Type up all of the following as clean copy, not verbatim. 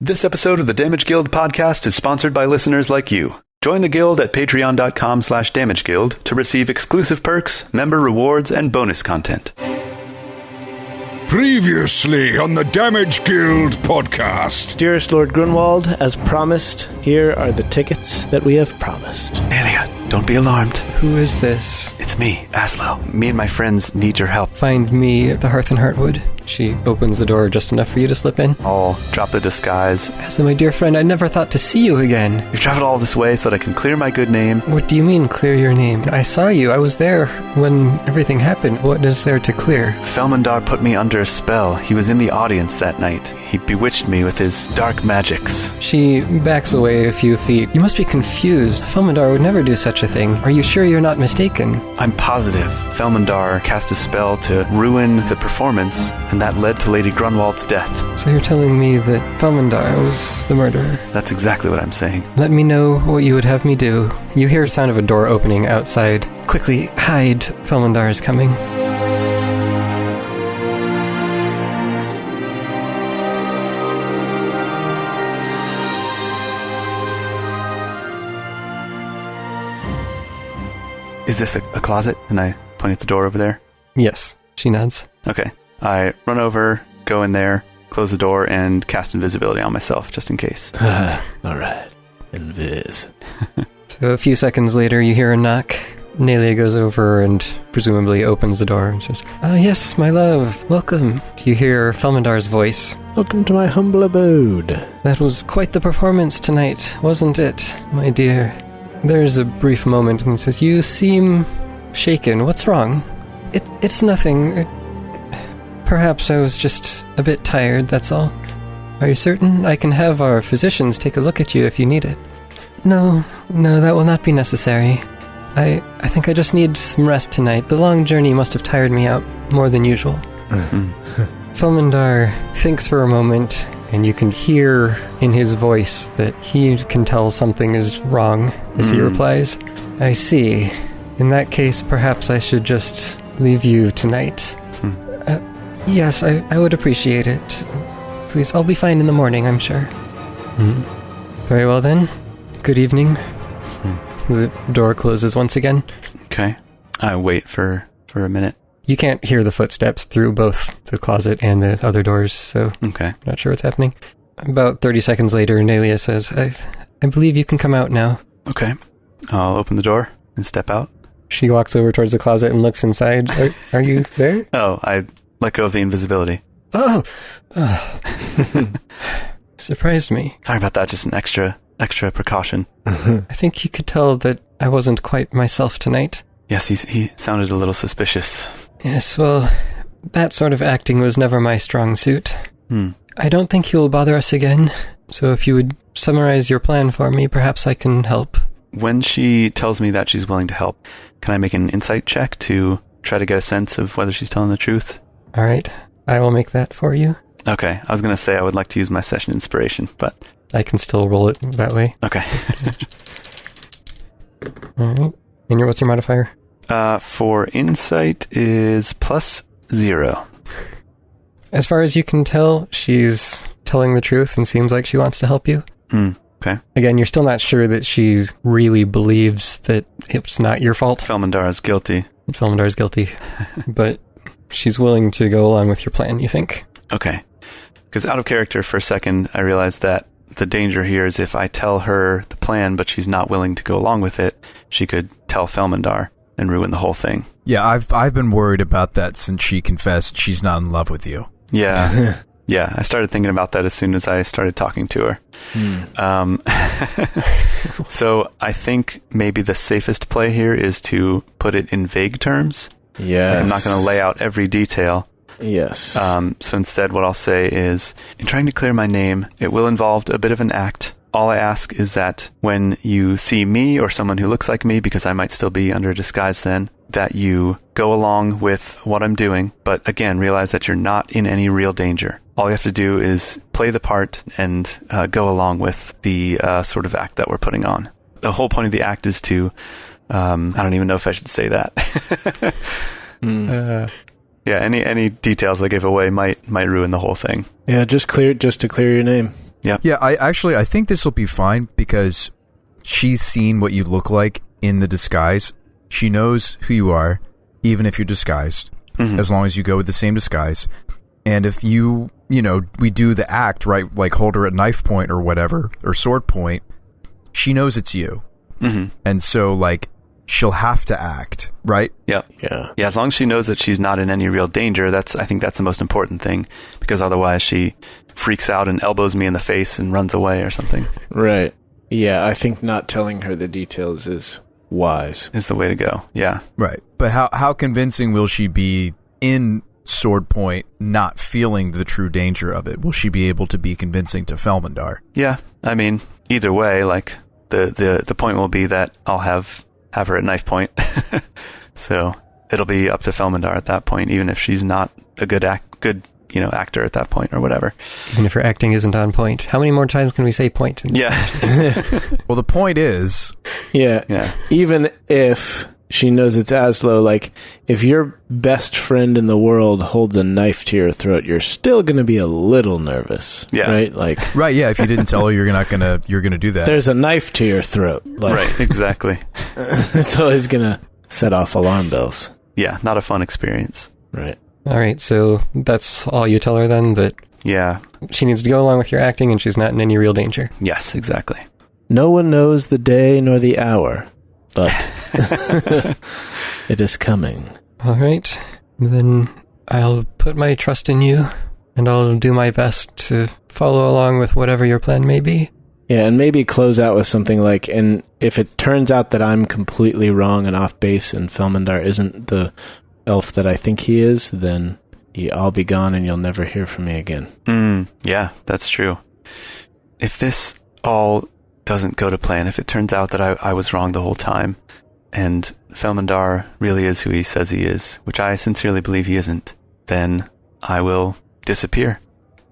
This episode of the Damage Guild podcast is sponsored by listeners like you. Join the guild at patreon.com/damageguild to receive exclusive perks, member rewards, and bonus content. Previously on the Damage Guild podcast. Dearest Lord Grunwald, as promised, here are the tickets that we have promised. Alia, don't be alarmed. Who is this? It's me, Azlo. Me and my friends need your help. Find me at the Hearth and Heartwood. She opens the door just enough for you to slip in. I'll drop the disguise. So, my dear friend, I never thought to see you again. You've traveled all this way so that I can clear my good name. What do you mean, clear your name? I saw you. I was there when everything happened. What is there to clear? Felmandar put me under a spell. He was in the audience that night. He bewitched me with his dark magics. She backs away a few feet. You must be confused. Felmandar would never do such a thing. Are you sure you're not mistaken? I'm positive. Felmandar cast a spell to ruin the performance, and that led to Lady Grunwald's death. So you're telling me that Felmandar was the murderer? That's exactly what I'm saying. Let me know what you would have me do. You hear the sound of a door opening outside. Quickly, hide. Felmandar is coming. Is this a closet? And I point at the door over there. Yes, she nods. Okay. I run over, go in there, close the door, and cast invisibility on myself, just in case. Alright. Invis. So a few seconds later, you hear a knock. Nelia goes over and presumably opens the door and says, "Ah, yes, my love, welcome." You hear Felmandar's voice. Welcome to my humble abode. That was quite the performance tonight, wasn't it, my dear? There's a brief moment and he says, "You seem shaken. What's wrong?" It's nothing. Perhaps I was just a bit tired, that's all. Are you certain? I can have our physicians take a look at you if you need it. No, that will not be necessary. I think I just need some rest tonight. The long journey must have tired me out more than usual. Felmandar thinks for a moment, and you can hear in his voice that he can tell something is wrong as he replies, "I see. In that case, perhaps I should just leave you tonight." Yes, I would appreciate it. Please, I'll be fine in the morning, I'm sure. Very well then. Good evening. The door closes once again. Okay. I wait for a minute. You can't hear the footsteps through both the closet and the other doors, so Okay. not sure what's happening. About 30 seconds later, Nelia says, I believe you can come out now. Okay. I'll open the door and step out. She walks over towards the closet and looks inside. Are you there? Oh, I let go of the invisibility. Oh! Surprised me. Sorry about that, just an extra precaution. I think you could tell that I wasn't quite myself tonight. Yes, he sounded a little suspicious. Yes, well, that sort of acting was never my strong suit. I don't think he will bother us again, so if you would summarize your plan for me, perhaps I can help. When she tells me that she's willing to help, can I make an insight check to try to get a sense of whether she's telling the truth? All right, I will make that for you. Okay, I was going to say I would like to use my session inspiration, but... I can still roll it that way. Okay. All right. And what's your modifier? For insight is +0. As far as you can tell, she's telling the truth and seems like she wants to help you. Okay. Again, you're still not sure that she really believes that it's not your fault. Felmandar is guilty. Felmandar is guilty. But she's willing to go along with your plan, you think? Okay. Because out of character for a second, I realized that the danger here is if I tell her the plan, but she's not willing to go along with it, she could tell Felmandar and ruin the whole thing. Yeah, I've been worried about that since she confessed she's not in love with you. Yeah. Yeah, I started thinking about that as soon as I started talking to her. So I think maybe the safest play here is to put it in vague terms. Yes. Like I'm not going to lay out every detail. Yes. So instead what I'll say is, in trying to clear my name, it will involve a bit of an act. All I ask is that when you see me or someone who looks like me, because I might still be under a disguise then, that you go along with what I'm doing, but again, realize that you're not in any real danger. All you have to do is play the part and go along with the sort of act that we're putting on. The whole point of the act is to, I don't even know if I should say that. Yeah, any details I give away might ruin the whole thing. Yeah, just to clear your name. Yep. Yeah, I think this will be fine because she's seen what you look like in the disguise. She knows who you are, even if you're disguised, as long as you go with the same disguise. And if we do the act, right, like hold her at knife point or whatever, or sword point, she knows it's you. And so, like, she'll have to act, right? Yeah. As long as she knows that she's not in any real danger, I think that's the most important thing, because otherwise she freaks out and elbows me in the face and runs away or something. Right. Yeah, I think not telling her the details is wise. Is the way to go. Yeah. Right. But how convincing will she be in sword point, not feeling the true danger of it? Will she be able to be convincing to Felmandar? Yeah. I mean, either way, like, the point will be that I'll have her at knife point. So it'll be up to Felmandar at that point, even if she's not a good actor at that point or whatever. Even if her acting isn't on point. How many more times can we say point? Well, the point is... Yeah. Even if she knows it's Azlo, like, if your best friend in the world holds a knife to your throat, you're still going to be a little nervous. Yeah. Right? Like, right, yeah. If you didn't tell her you're gonna do that. There's a knife to your throat. Like, right, exactly. It's always going to set off alarm bells. Yeah, not a fun experience. Right. All right, so that's all you tell her then? That she needs to go along with your acting and she's not in any real danger? Yes, exactly. No one knows the day nor the hour, but it is coming. All right, then I'll put my trust in you, and I'll do my best to follow along with whatever your plan may be. Yeah, and maybe close out with something like, and if it turns out that I'm completely wrong and off base and Felmandar isn't the elf that I think he is, then I'll be gone and you'll never hear from me again. Yeah, that's true. If this all doesn't go to plan, if it turns out that I was wrong the whole time, and Felmandar really is who he says he is, which I sincerely believe he isn't, then I will disappear,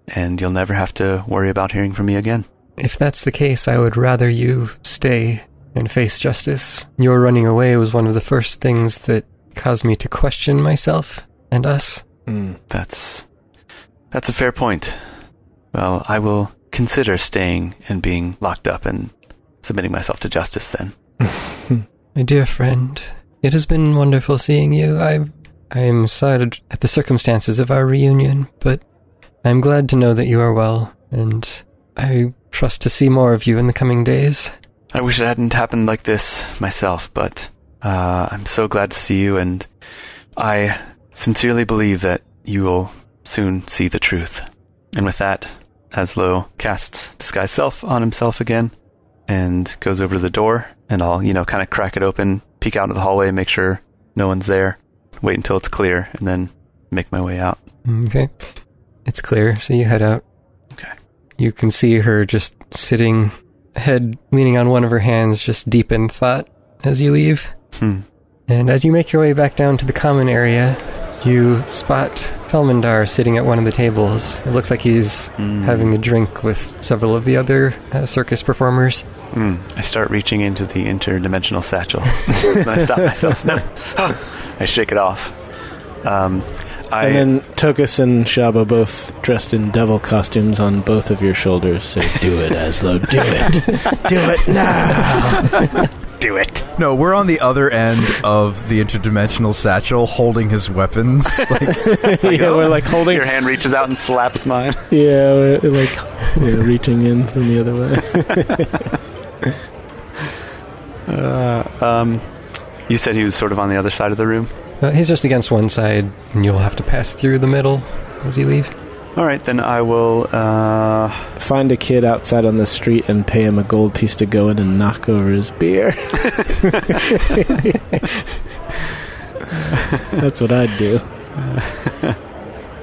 and you'll never have to worry about hearing from me again. If that's the case, I would rather you stay and face justice. Your running away was one of the first things that caused me to question myself and us. That's a fair point. Well, I will consider staying and being locked up and submitting myself to justice then. My dear friend, it has been wonderful seeing you. I am sad at the circumstances of our reunion, but I'm glad to know that you are well, and I trust to see more of you in the coming days. I wish it hadn't happened like this myself, but I'm so glad to see you, and I sincerely believe that you will soon see the truth. And with that, Azlo casts Disguise Self on himself again and goes over to the door, and I'll, kind of crack it open, peek out into the hallway, make sure no one's there, wait until it's clear, and then make my way out. Okay. It's clear, so you head out. Okay. You can see her just sitting, head leaning on one of her hands, just deep in thought as you leave. And as you make your way back down to the common area, you spot Felmandar sitting at one of the tables. It looks like he's having a drink with several of the other circus performers. I start reaching into the interdimensional satchel. Then I stop myself. No. I shake it off. And then Tokas and Shabba, both dressed in devil costumes on both of your shoulders, say, "Do it, Azlo, do it. Do it now. Do it." No, we're on the other end of the interdimensional satchel holding his weapons. We're like holding... Your hand reaches out and slaps mine. Yeah, we're like reaching in from the other way. You said he was sort of on the other side of the room? He's just against one side, and you'll have to pass through the middle as you leave. All right, then I will... find a kid outside on the street and pay him a gold piece to go in and knock over his beer. That's what I'd do.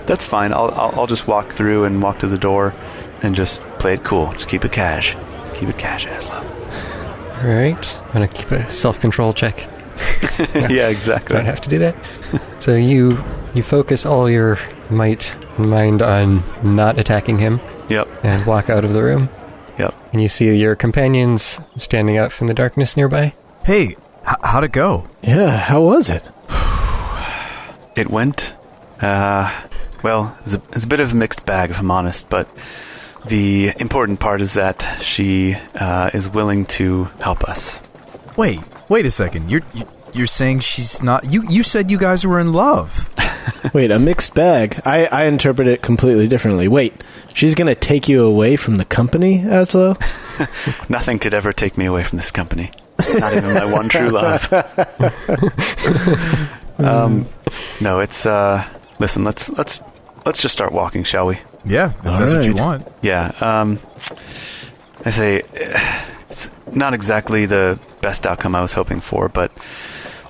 That's fine. I'll just walk through and walk to the door and just play it cool. Just keep it cash. Keep it cash, Azlo. All right. I'm going to keep a self-control check. Yeah, exactly. Don't have to do that. So you focus all your might and mind on not attacking him. Yep. And walk out of the room. Yep. And you see your companions standing out from the darkness nearby. Hey, how'd it go? Yeah, how was it? It went, well, it's a bit of a mixed bag, if I'm honest, but the important part is that she is willing to help us. Wait a second. You're saying she's not... You said you guys were in love. Wait, a mixed bag. I interpret it completely differently. Wait, she's going to take you away from the company, Azlo? Nothing could ever take me away from this company. Not even my one true love. No, it's... listen, let's just start walking, shall we? Yeah, if that's what you want. Yeah, I say it's not exactly the best outcome I was hoping for, but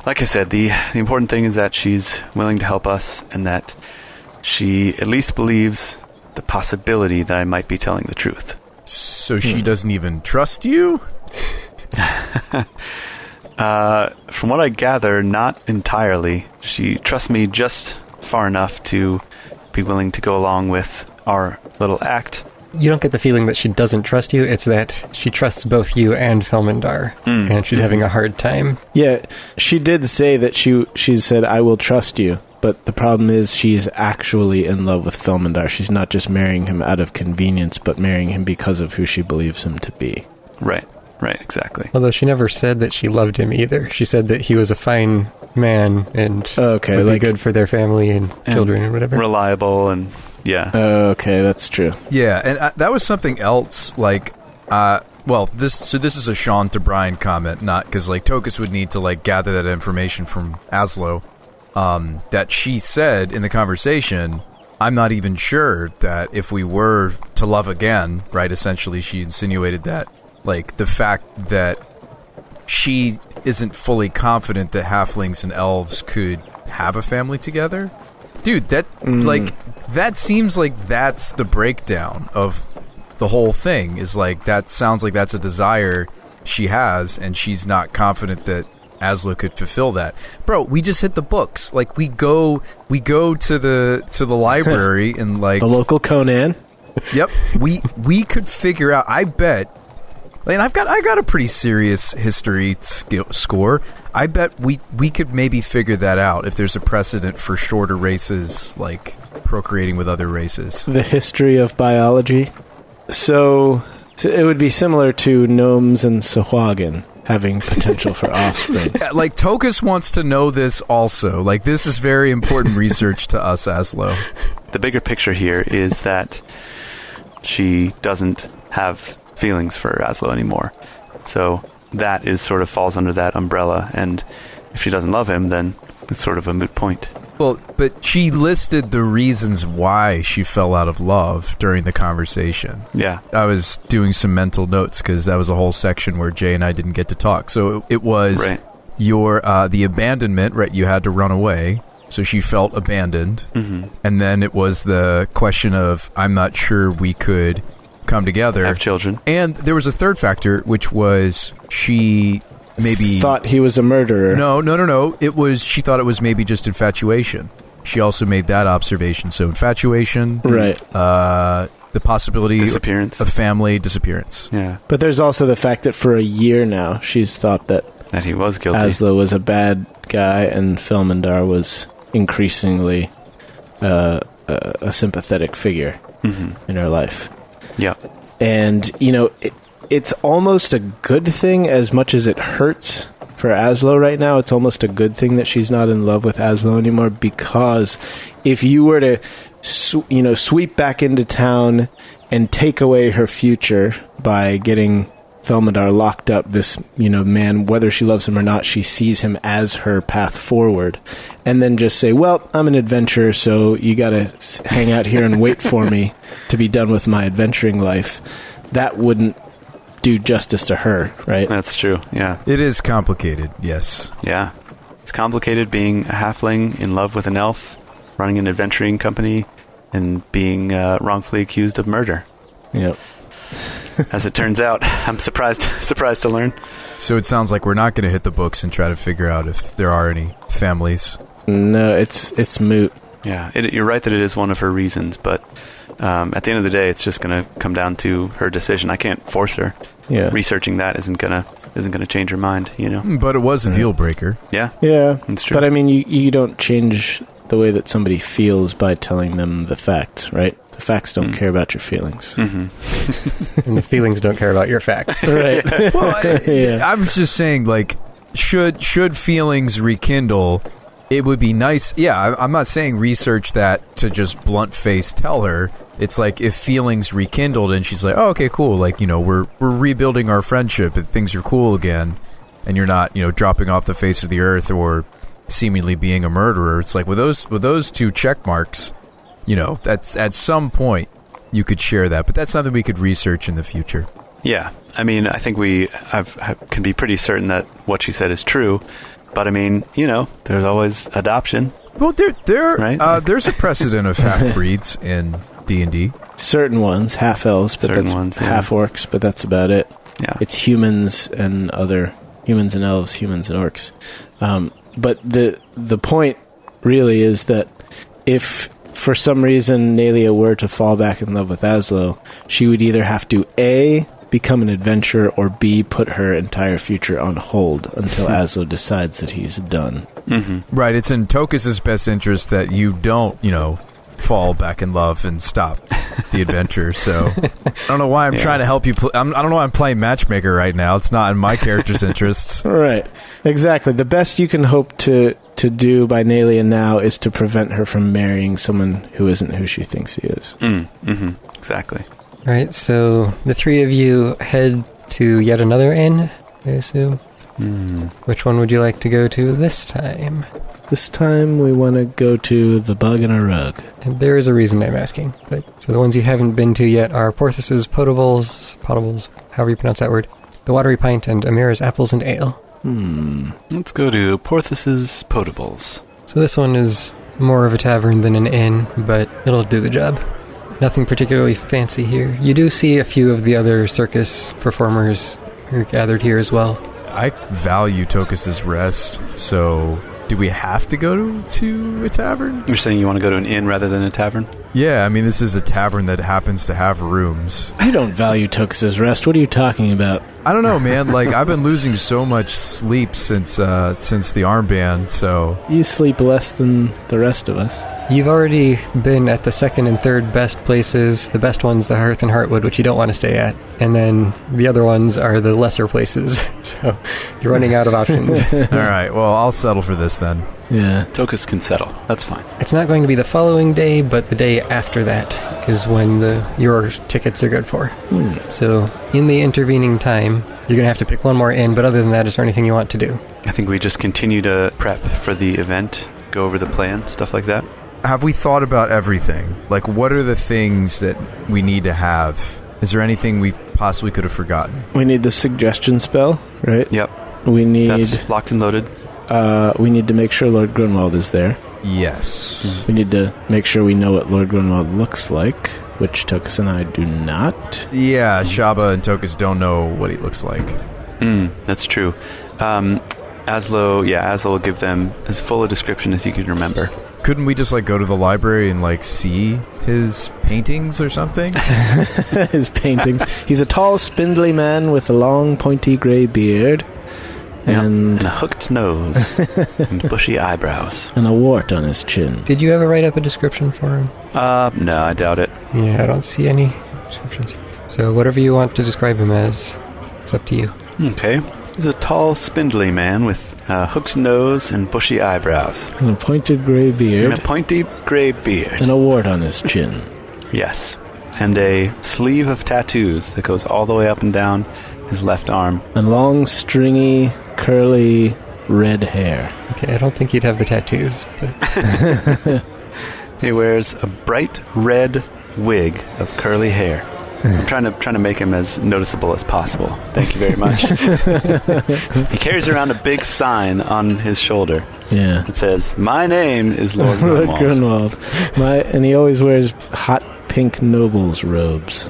like I said, the important thing is that she's willing to help us and that she at least believes the possibility that I might be telling the truth. So she doesn't even trust you? From what I gather, not entirely. She trusts me just far enough to be willing to go along with our little act. You don't get the feeling that she doesn't trust you. It's that she trusts both you and Felmandar, and she's having a hard time. Yeah, she did say that she said, I will trust you. But the problem is she's actually in love with Felmandar. She's not just marrying him out of convenience, but marrying him because of who she believes him to be. Right, exactly. Although she never said that she loved him either. She said that he was a fine man and would be good for their family and children and whatever. Reliable and... Yeah. Okay, that's true. Yeah, and that was something else, like, this is a Sean to Brian comment, not, because, like, Tokas would need to, like, gather that information from Azlo, that she said in the conversation, I'm not even sure that if we were to love again, right, essentially she insinuated that, like, the fact that she isn't fully confident that halflings and elves could have a family together. Dude, that seems like that's the breakdown of the whole thing, is like, that sounds like that's a desire she has, and she's not confident that Azlo could fulfill that. Bro, we just hit the books. Like, we go to the library and, like, the local Conan. Yep. We could figure out, I bet, and I got a pretty serious history score. I bet we could maybe figure that out if there's a precedent for shorter races, like, procreating with other races. The history of biology. So it would be similar to gnomes and Sahuagin having potential for offspring. Yeah, like, Tokas wants to know this also. Like, this is very important research to us, Azlo. The bigger picture here is that she doesn't have feelings for Azlo anymore. So that is sort of falls under that umbrella, and if she doesn't love him, then it's sort of a moot point. Well, but she listed the reasons why she fell out of love during the conversation. Yeah. I was doing some mental notes because that was a whole section where Jay and I didn't get to talk. So it was your the abandonment, right? You had to run away, so she felt abandoned. Mm-hmm. And then it was the question of, I'm not sure we could come together. Have children. And there was a third factor, which was she... maybe thought he was a murderer. No. It was, she thought it was maybe just infatuation. She also made that observation. So infatuation, right? The possibility disappearance of family disappearance. Yeah, but there's also the fact that for a year now she's thought that he was guilty. Azlo was a bad guy, and Felmandar was increasingly a sympathetic figure in her life. Yeah, and it's almost a good thing, as much as it hurts for Azlo right now. It's almost a good thing that she's not in love with Azlo anymore, because if you were to, sweep back into town and take away her future by getting Felmandar locked up, this, man, whether she loves him or not, she sees him as her path forward, and then just say, well, I'm an adventurer, so you gotta hang out here and wait for me to be done with my adventuring life. That wouldn't do justice to her, right? That's true, yeah. It is complicated, yes. Yeah. It's complicated being a halfling in love with an elf, running an adventuring company, and being wrongfully accused of murder. Yep. As it turns out, I'm surprised to learn. So it sounds like we're not going to hit the books and try to figure out if there are any families. No, it's moot. Yeah, you're right that it is one of her reasons, but at the end of the day, it's just going to come down to her decision. I can't force her. Yeah. Researching that isn't gonna change her mind, But it was a deal breaker. Yeah. Yeah. It's true. But I mean, you don't change the way that somebody feels by telling them the facts, right? The The facts don't care about your feelings. Mm-hmm. And the feelings don't care about your facts. Right. Well, I was just saying, like, should feelings rekindle, it would be nice. Yeah, I'm not saying research that to just blunt face tell her. It's like if feelings rekindled and she's like, oh, okay, cool. Like, we're rebuilding our friendship and things are cool again. And you're not, dropping off the face of the earth or seemingly being a murderer. It's like with those two check marks, that's at some point you could share that. But that's something we could research in the future. Yeah. I mean, I think we can be pretty certain that what she said is true. But I mean, there's always adoption. Well, right? There's a precedent of half-breeds in D&D. Certain ones, half elves, but that's half orcs, but that's about it. Yeah. It's humans and elves, humans and orcs. But the point really is that if for some reason Nalia were to fall back in love with Azlo, she would either have to A, become an adventurer, or B, put her entire future on hold until Azlo decides that he's done. Mm-hmm. Right, it's in Tokas' best interest that you don't, fall back in love and stop the adventure. So I don't know why I'm trying to help you. I don't know why I'm playing matchmaker right now. It's not in my character's interests. Right, exactly. The best you can hope to do by Nalia now is to prevent her from marrying someone who isn't who she thinks he is. Mm-hmm. Exactly. All right, so the three of you head to yet another inn, I assume. Which one would you like to go to this time? This time we want to go to the Bug in a Rug. And there is a reason I'm asking. So the ones you haven't been to yet are Porthos's Potables, however you pronounce that word, the Watery Pint, and Amira's Apples and Ale. Let's go to Porthos's Potables. So this one is more of a tavern than an inn, but it'll do the job. Nothing particularly fancy here. You do see a few of the other circus performers who are gathered here as well. I value Tokas' rest, so do we have to go to a tavern? You're saying you want to go to an inn rather than a tavern? Yeah, I mean, this is a tavern that happens to have rooms. You don't value Tokas' rest. What are you talking about? I don't know, man. Like, I've been losing so much sleep since the armband, so... You sleep less than the rest of us. You've already been at the second and third best places. The best one's the Hearth and Heartwood, which you don't want to stay at. And then the other ones are the lesser places. So you're running out of options. All right, well, I'll settle for this then. Yeah. Tokas can settle. That's fine. It's not going to be the following day, but the day after that is when your tickets are good for. So in the intervening time, you're going to have to pick one more inn, but other than that, is there anything you want to do? I think we just continue to prep for the event, go over the plan, stuff like that. Have we thought about everything? Like, what are the things that we need to have? Is there anything we possibly could have forgotten? We need the suggestion spell, right? Yep. We need... That's locked and loaded. We need to make sure Lord Grunwald is there. Yes. We need to make sure we know what Lord Grunwald looks like, which Tokas and I do not. Yeah, Shabba and Tokas don't know what he looks like. That's true. Azlo will give them as full a description as you can remember. Couldn't we just, go to the library and, see his paintings or something? His paintings. He's a tall, spindly man with a long, pointy gray beard. And a hooked nose. And bushy eyebrows. And a wart on his chin. Did you ever write up a description for him? No, I doubt it. Yeah, I don't see any descriptions. So whatever you want to describe him as, it's up to you. Okay. He's a tall, spindly man with a hooked nose and bushy eyebrows. And a pointed gray beard. And a wart on his chin. Yes. And a sleeve of tattoos that goes all the way up and down his left arm. And long, stringy, curly, red hair. Okay, I don't think he'd have the tattoos, but... He wears a bright red wig of curly hair. I'm trying to make him as noticeable as possible. Thank you very much. He carries around a big sign on his shoulder. Yeah. It says, "My name is Lord Grunwald." Lord Grunwald. And he always wears hot pink nobles robes.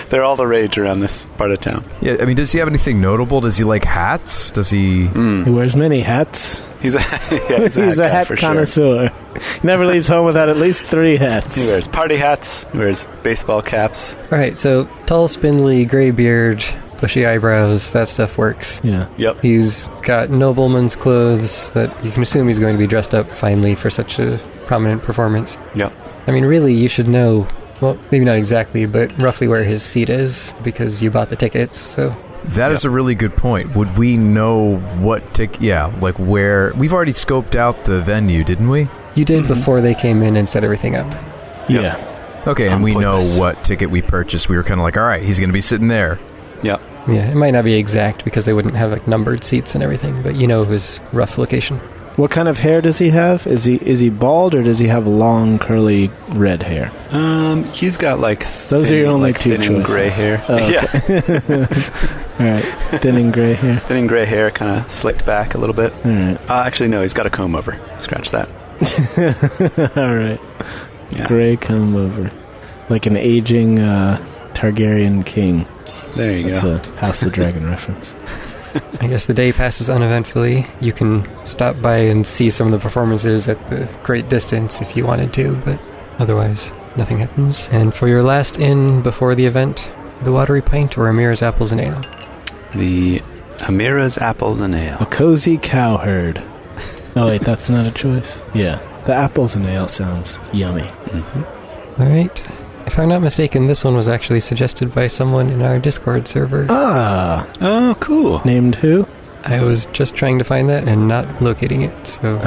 They're all the rage around this part of town. Yeah, I mean, does he have anything notable? Does he like hats? Does he... He wears many hats. He's a hat connoisseur. He never leaves home without at least 3 hats. He wears party hats. He wears baseball caps. All right, so tall, spindly, gray beard, bushy eyebrows, that stuff works. Yeah. Yep. He's got nobleman's clothes that you can assume he's going to be dressed up finely for such a prominent performance. Yep. I mean, really, you should know, well, maybe not exactly, but roughly where his seat is, because you bought the tickets, so... That is a really good point. Would we know what ticket... Yeah, like where... We've already scoped out the venue, didn't we? You did before they came in and set everything up. Yeah. Okay, and we know what ticket we purchased. We were kind of like, all right, he's going to be sitting there. Yep. Yeah, it might not be exact because they wouldn't have like numbered seats and everything, but you know his rough location. What kind of hair does he have? Is he bald or does he have long, curly, red hair? He's got like those are your only two choices. Gray hair. Oh, okay. Yeah. All right, thinning gray hair. Thinning gray hair, kind of slicked back a little bit. All right. Actually, no, he's got a comb over. Scratch that. All right. Yeah. Gray comb over, like an aging Targaryen king. There you That's go. a House of the Dragon reference. I guess the day passes uneventfully. You can stop by and see some of the performances at the great distance if you wanted to, but otherwise, nothing happens. And for your last inn before the event, the Watery Pint or Amira's Apples and Ale? The Amira's Apples and Ale. A cozy cowherd. Oh wait, that's not a choice? Yeah. The apples and ale sounds yummy. Mm-hmm. All right. If I'm not mistaken, this one was actually suggested by someone in our Discord server. Ah. Oh, cool. Named who? I was just trying to find that and not locating it, so...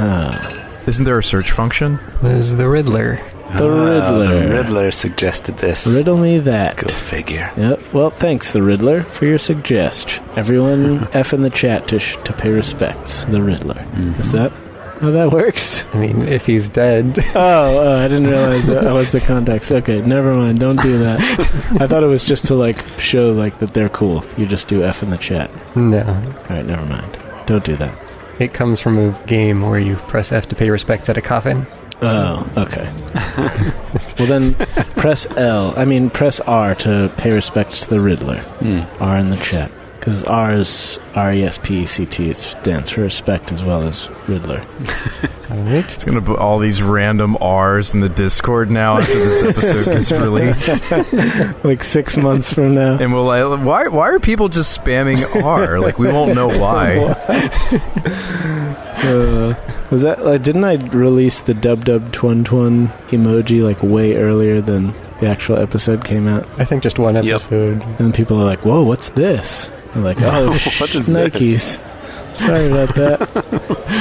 Isn't there a search function? It was the Riddler. The Riddler. The Riddler suggested this. Riddle me that. Go figure. Yep. Well, thanks, the Riddler, for your suggestion. Everyone F in the chat to pay respects. The Riddler. Mm-hmm. Is that how that works? I mean, if he's dead... Oh, I didn't realize that was the context. Okay, never mind. Don't do that. I thought it was just to, like, show, like, that they're cool. You just do F in the chat. No. All right, never mind. Don't do that. It comes from a game where you press F to pay respects at a coffin. Oh, okay. Well, then press R to pay respects to the Riddler. R in the chat. Because R is R-E-S-P-E-C-T. It stands for respect as well as Riddler. All right. It's going to put all these random R's in the Discord now after this episode gets released. Like 6 months from now. And we'll like, why are people just spamming R? Like, we won't know why. Was that didn't I release the dub twun emoji like way earlier than the actual episode came out? I think just one episode. Yep. And people are like, "Whoa, what's this?" I'm like, "Oh, what is Nikes." This? Sorry about that.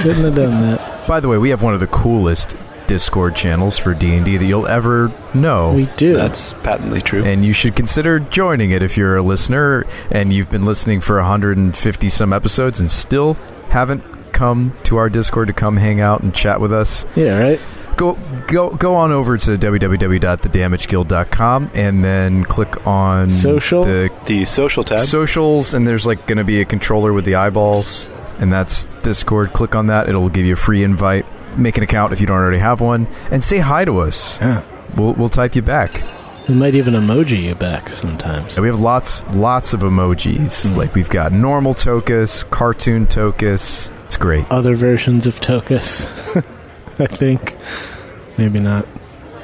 Shouldn't have done that. By the way, we have one of the coolest Discord channels for D&D that you'll ever know. We do. That's patently true. And you should consider joining it if you're a listener and you've been listening for 150 some episodes and still haven't come to our Discord to come hang out and chat with us. Yeah, right. Go on over to www.thedamageguild.com and then click on the social tab. Socials, and there's like going to be a controller with the eyeballs, and that's Discord. Click on that. It'll give you a free invite. Make an account if you don't already have one, and say hi to us. Yeah. We'll type you back. We might even emoji you back sometimes. We have lots of emojis. Like we've got normal Tokas, cartoon Tokas. It's great. Other versions of Tokas, I think. Maybe not.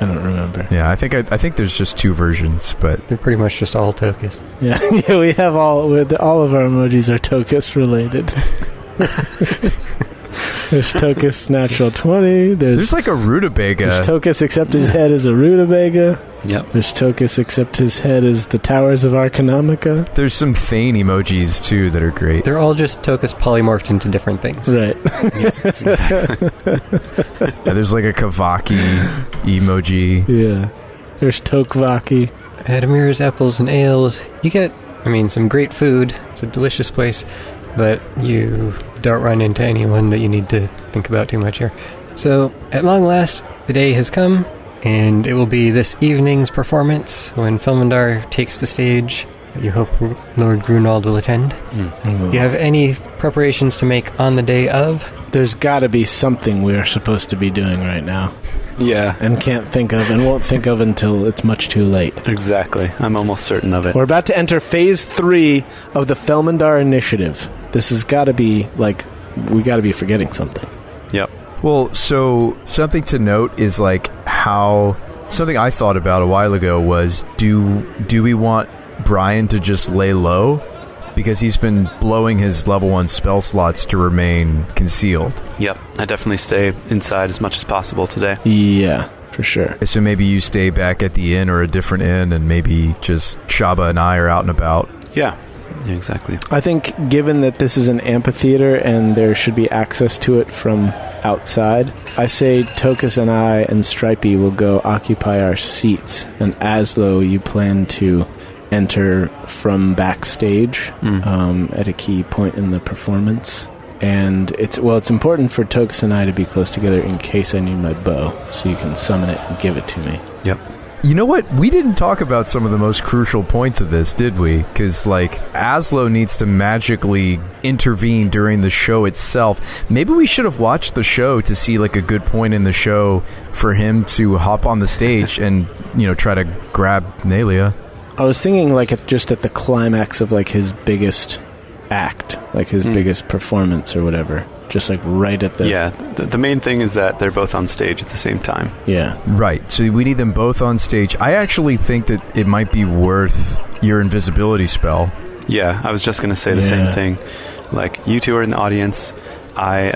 I don't remember. Yeah, I think there's just 2 versions, but they're pretty much just all Tokas. Yeah, we have all of our emojis are Tokas related. There's Tokas Natural 20. There's like a rutabaga. There's Tokas except his head is a rutabaga. Yep. There's Tokas except his head is the Towers of Arcanomica. There's some Thane emojis too that are great. They're all just Tokas polymorphed into different things. Right. Yeah, there's like a Kavaki emoji. Yeah. There's Tokvaki. At Amira's Apples and Ales, you get, some great food. It's a delicious place, but you don't run into anyone that you need to think about too much here. So, at long last, the day has come, and it will be this evening's performance when Felmandar takes the stage. You hope Lord Grunwald will attend. Do you have any preparations to make on the day of? There's got to be something we're supposed to be doing right now. Yeah. And can't think of and won't think of until it's much too late. Exactly. I'm almost certain of it. We're about to enter Phase 3 of the Felmandar Initiative. This has got to be, we got to be forgetting something. Yep. Well, so something to note is how something I thought about a while ago was do we want Brian to just lay low? Because he's been blowing his level 1 spell slots to remain concealed. Yep. I definitely stay inside as much as possible today. Yeah. for sure. So maybe you stay back at the inn or a different inn, and maybe just Shabba and I are out and about. Yeah, exactly. I think given that this is an amphitheater and there should be access to it from outside, I say Tokas and I and Stripey will go occupy our seats, and Azlo, you plan to enter from backstage at a key point in the performance. And it's important for Tokas and I to be close together in case I need my bow, so you can summon it and give it to me. Yep. You know what? We didn't talk about some of the most crucial points of this, did we? Because, Azlo needs to magically intervene during the show itself. Maybe we should have watched the show to see, a good point in the show for him to hop on the stage and, try to grab Nelia. I was thinking, just at the climax of, his biggest act, his biggest performance or whatever. Just right at the... Yeah, the main thing is that they're both on stage at the same time. Yeah. Right, so we need them both on stage. I actually think that it might be worth your invisibility spell. Yeah, I was just going to say the same thing. You two are in the audience. I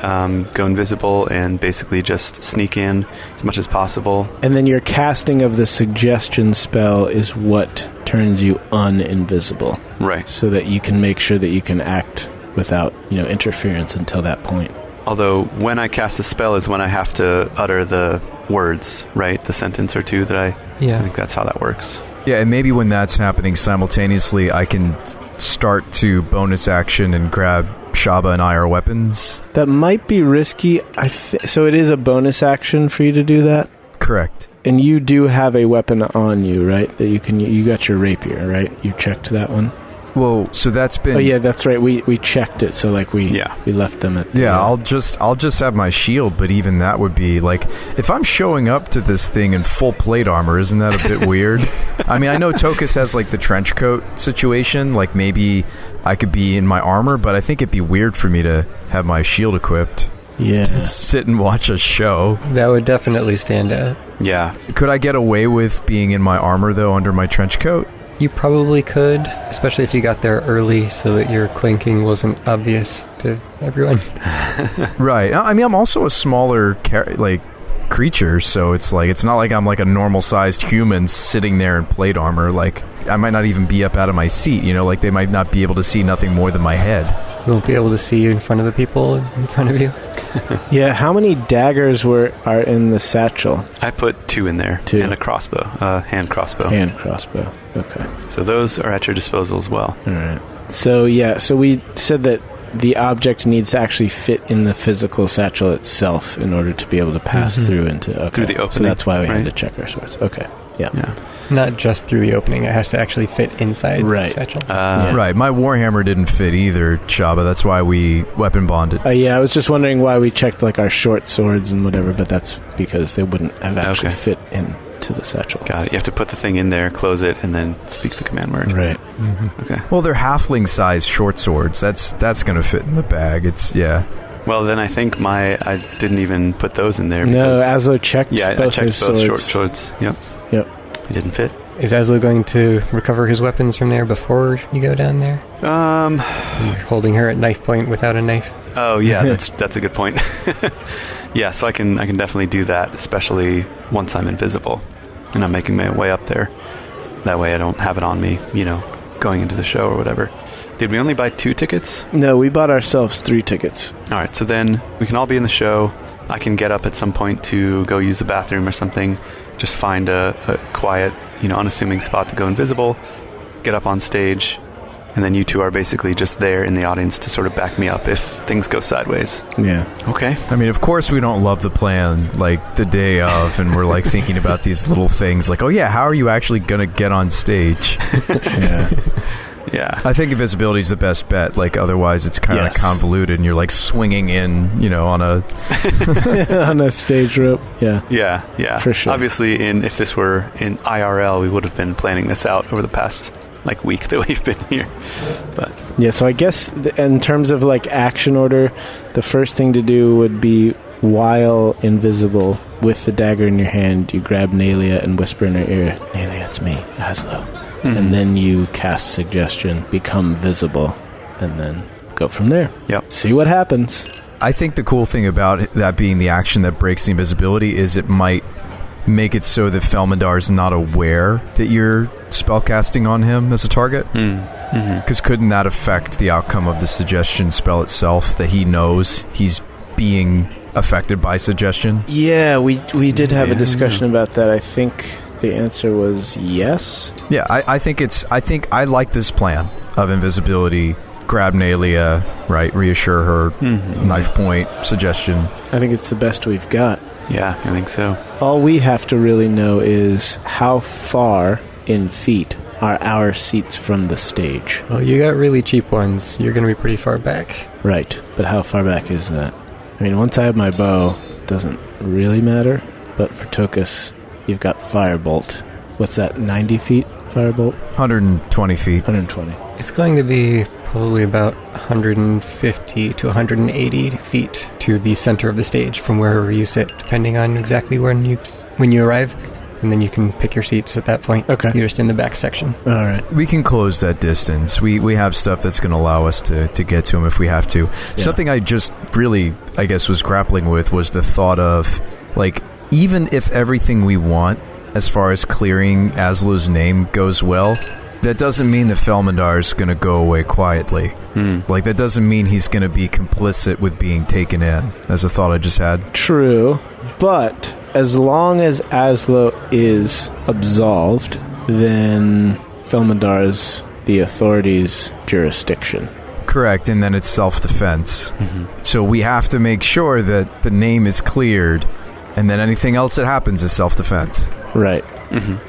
go invisible and basically just sneak in as much as possible. And then your casting of the suggestion spell is what turns you uninvisible. Right. So that you can make sure that you can act without, interference until that point. Although when I cast the spell is when I have to utter the words, right? The sentence or two that I think that's how that works. Yeah, and maybe when that's happening simultaneously, I can start to bonus action and grab Shabba and I our weapons. That might be risky. So it is a bonus action for you to do that? Correct. And you do have a weapon on you, right? That you got your rapier, right? You checked that one? Well, so that's been... Oh, yeah, that's right. We checked it, so we left them at... I'll just have my shield, but even that would be, if I'm showing up to this thing in full plate armor, isn't that a bit weird? I mean, I know Tokas has, the trench coat situation, maybe I could be in my armor, but I think it'd be weird for me to have my shield equipped. Yeah. To sit and watch a show. That would definitely stand out. Yeah. Could I get away with being in my armor, though, under my trench coat? You probably could, especially if you got there early so that your clinking wasn't obvious to everyone. Right. I mean, I'm also a smaller creature, so it's not like I'm a normal-sized human sitting there in plate armor. I might not even be up out of my seat, they might not be able to see nothing more than my head. You won't be able to see you in front of the people in front of you. Yeah, how many daggers are in the satchel? I put 2 in there. 2. And a crossbow. Hand crossbow. Hand crossbow. Okay. So those are at your disposal as well. All right. So we said that the object needs to actually fit in the physical satchel itself in order to be able to pass through into... Okay. Through the opening. So that's why we had to check our swords. Okay. Yeah. Not just through the opening. It has to actually fit inside the satchel. Right. My Warhammer didn't fit either, Shabba. That's why we weapon bonded. I was just wondering why we checked our short swords and whatever, but that's because they wouldn't have actually fit into the satchel. Got it. You have to put the thing in there, close it, and then speak the command word. Right. Mm-hmm. Okay. Well, they're halfling-sized short swords. That's going to fit in the bag. Well, then I think I didn't even put those in there. No, Azlo checked both I checked his both swords. short swords. Yep. It didn't fit. Is Azlo going to recover his weapons from there before you go down there? You're holding her at knife point without a knife. Oh yeah, that's a good point. Yeah, so I can definitely do that, especially once I'm invisible and I'm making my way up there. That way I don't have it on me, going into the show or whatever. Did we only buy 2 tickets? No, we bought ourselves 3 tickets. All right, so then we can all be in the show. I can get up at some point to go use the bathroom or something. Just find a quiet, unassuming spot to go invisible, get up on stage, and then you two are basically just there in the audience to sort of back me up if things go sideways. Yeah. Okay. I mean, of course we don't love the plan, the day of, and we're, thinking about these little things, oh, yeah, how are you actually going to get on stage? Yeah. Yeah. I think invisibility is the best bet. Otherwise it's kind of convoluted and you're swinging in, on a... on a stage rope. Yeah. Yeah. For sure. Obviously, if this were in IRL, we would have been planning this out over the past, week that we've been here. But yeah, so I guess in terms of, action order, the first thing to do would be, while invisible, with the dagger in your hand, you grab Nelia and whisper in her ear, "Nelia, it's me, Azlo." Mm-hmm. And then you cast suggestion, become visible, and then go from there. Yep. See what happens. I think the cool thing about that being the action that breaks the invisibility is it might make it so that Felmandar's not aware that you're spellcasting on him as a target? Because couldn't that affect the outcome of the suggestion spell itself, that he knows he's being affected by suggestion? Yeah, we did have a discussion about that. I think the answer was yes. Yeah, I think I like this plan of invisibility, grab Nalia, right, reassure her, knife point, suggestion. I think it's the best we've got. Yeah, I think so. All we have to really know is how far in feet are our seats from the stage. Well, you got really cheap ones. You're going to be pretty far back. Right, but how far back is that? I mean, once I have my bow, it doesn't really matter, but for Tokas, you've got Firebolt. What's that, 90 feet, Firebolt? 120 feet. 120. It's going to be probably about 150 to 180 feet to the center of the stage from wherever you sit, depending on exactly when you arrive. And then you can pick your seats at that point. Okay. You're just in the back section. All right. We can close that distance. We have stuff that's going to allow us to get to him if we have to. Yeah. Something I just really, I guess, was grappling with was the thought of, like, even if everything we want as far as clearing Azlo's name goes well, that doesn't mean that Felmandar is going to go away quietly. Like, that doesn't mean he's going to be complicit with being taken in. That's a thought I just had. True, but as long as Azlo is absolved, then Felmandar is the authorities' jurisdiction. Correct, and then it's self-defense. So we have to make sure that the name is cleared, and then anything else that happens is self-defense. Right.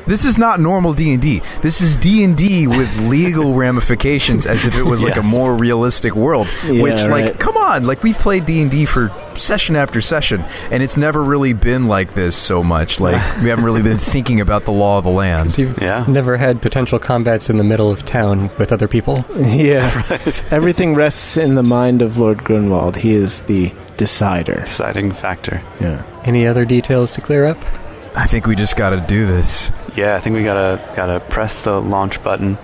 This is not normal D&D. This is D&D with legal ramifications, as if it was like a more realistic world. Which, like, come on, like, we've played D&D for session after session, and it's never really been like this so much. Like, we haven't really been thinking about the law of the land. You've never had potential combats in the middle of town with other people. Yeah. Right. Everything rests in the mind of Lord Grunwald. He is the decider. Deciding factor. Yeah. Any other details to clear up? I think we just gotta do this. Yeah, I think we gotta press the launch button.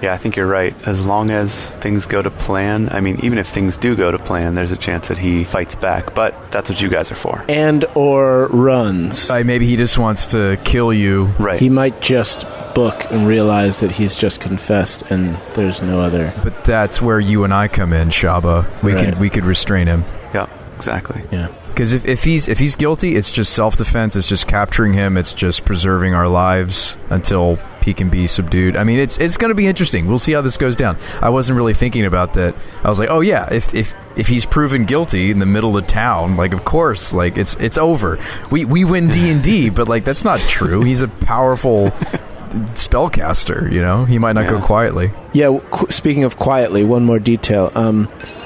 Yeah, I think you're right. As long as things go to plan, I mean, even if things do go to plan, there's a chance that he fights back, but that's what you guys are for. And or runs. Maybe he just wants to kill you. Right. He might just book and realize that he's just confessed and there's no other. But that's where you and I come in, Shabba. We could restrain him. Yeah, exactly. Yeah. Because if he's guilty, it's just self-defense. It's just capturing him. It's just preserving our lives until he can be subdued. I mean, it's going to be interesting. We'll see how this goes down. I wasn't really thinking about that. I was like, oh yeah, if he's proven guilty in the middle of town, like, of course, like, it's over. We win D&D, but, like, that's not true. He's a powerful spellcaster, you know? He might not go quietly. Yeah, speaking of quietly, one more detail.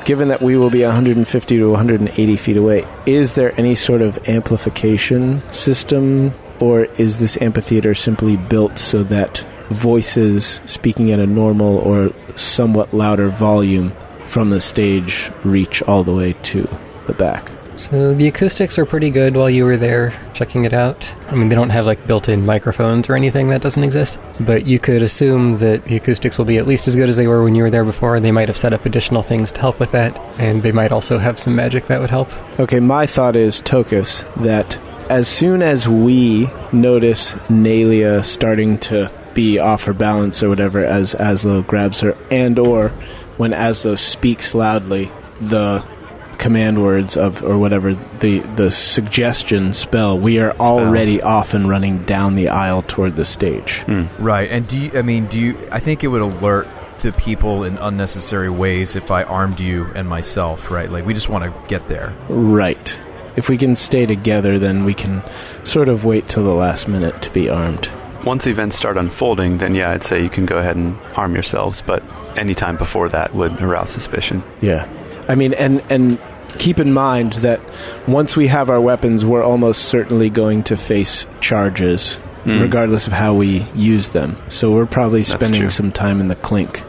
Given that we will be 150 to 180 feet away, is there any sort of amplification system, or is this amphitheater simply built so that voices speaking at a normal or somewhat louder volume from the stage reach all the way to the back? So the acoustics are pretty good while you were there checking it out. I mean, they don't have like built-in microphones or anything that doesn't exist, but you could assume that the acoustics will be at least as good as they were when you were there before. They might have set up additional things to help with that, and they might also have some magic that would help. Okay, my thought is, Tokas, that as soon as we notice Nalia starting to be off her balance or whatever as Azlo grabs her, and or when Azlo speaks loudly, the command words of, or whatever, the suggestion spell, we are already off and running down the aisle toward the stage. Right. And I think it would alert the people in unnecessary ways if I armed you and myself, right? Like, we just want to get there. Right. If we can stay together, then we can sort of wait till the last minute to be armed. Once events start unfolding, then yeah, I'd say you can go ahead and arm yourselves, but any time before that would arouse suspicion. Yeah. I mean, and keep in mind that once we have our weapons, we're almost certainly going to face charges, regardless of how we use them. So we're probably spending some time in the clink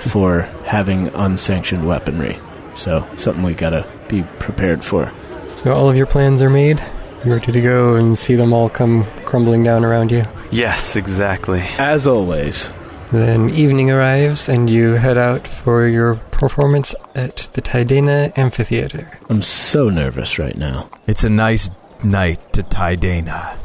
for having unsanctioned weaponry. So something we gotta be prepared for. So all of your plans are made? You're ready to go and see them all come crumbling down around you? Yes, exactly. As always. Then evening arrives, and you head out for your performance at the Taidena Amphitheater. I'm so nervous right now. It's a nice night to tie Dana.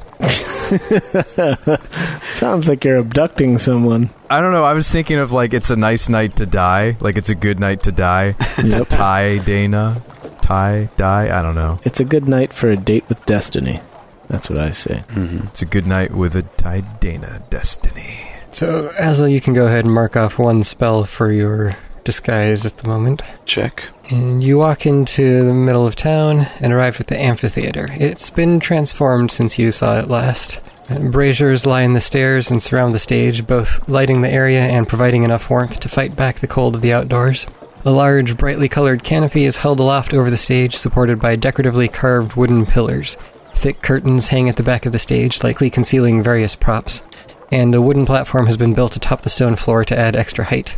Sounds like you're abducting someone. I don't know. I was thinking of like it's a nice night to die. Like it's a good night to die. Yep. Tie Dana. Die. I don't know. It's a good night for a date with destiny. That's what I say. Mm-hmm. It's a good night with a tie Dana destiny. So, Azlo, you can go ahead and mark off one spell for your disguise at the moment. Check. And you walk into the middle of town and arrive at the amphitheater. It's been transformed since you saw it last. Braziers line the stairs and surround the stage, both lighting the area and providing enough warmth to fight back the cold of the outdoors. A large, brightly colored canopy is held aloft over the stage, supported by decoratively carved wooden pillars. Thick curtains hang at the back of the stage, likely concealing various props. And a wooden platform has been built atop the stone floor to add extra height.